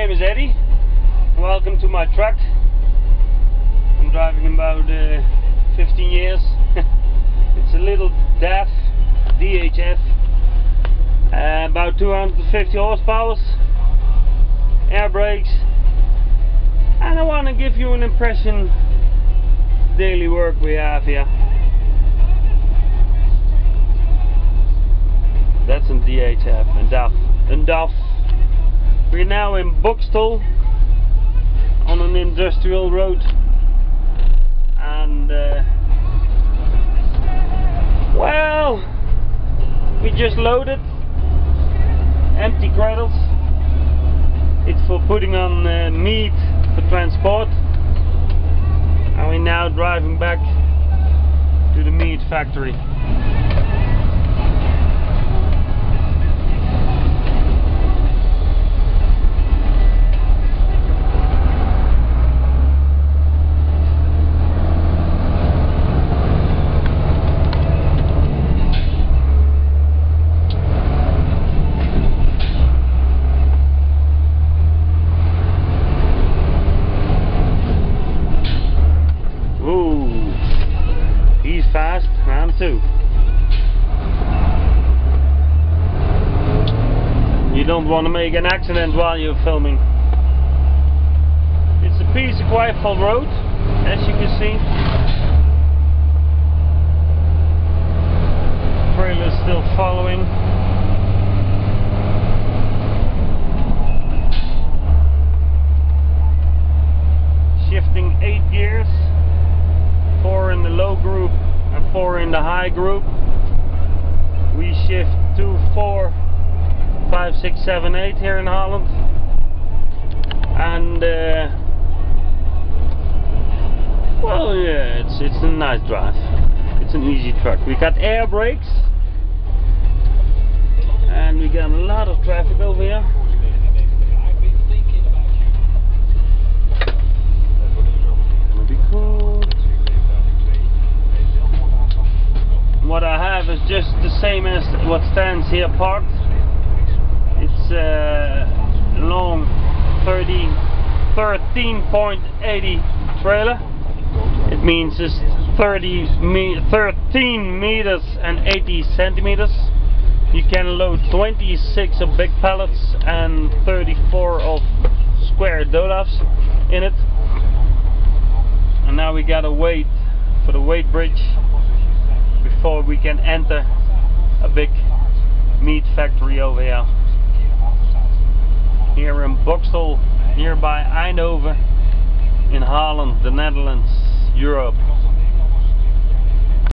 name is Eddy. Welcome to my truck. I'm driving about 15 years. It's a little daff DHF, about 250 horsepower, air brakes, and I want to give you an impression daily work we have here. That's a DHF and DAF. We're now in Boxtel on an industrial road, and well, we just loaded empty cradles. It's for putting on meat for transport, and we're now driving back to the meat factory. He's fast, I'm too. You don't want to make an accident while you're filming. It's a piece of quite full road, as you can see. Trailer's still following. Shifting 8 gears. 4 in the low group and 4 in the high group. We shift 2, 4, 5, 6, 7, 8 here in Holland, and well, yeah, it's a nice drive. It's an easy truck. We got air brakes, and we got a lot of traffic over here. Gonna be cool. What I have is just the same as what stands here parked. It's a long 13.80 trailer. It means it's 13 meters and 80 centimeters. You can load 26 of big pallets and 34 of square dollars in it. And now we gotta wait for the weight bridge before we can enter a big meat factory over here in Boxtel, nearby Eindhoven in Holland, the Netherlands, Europe.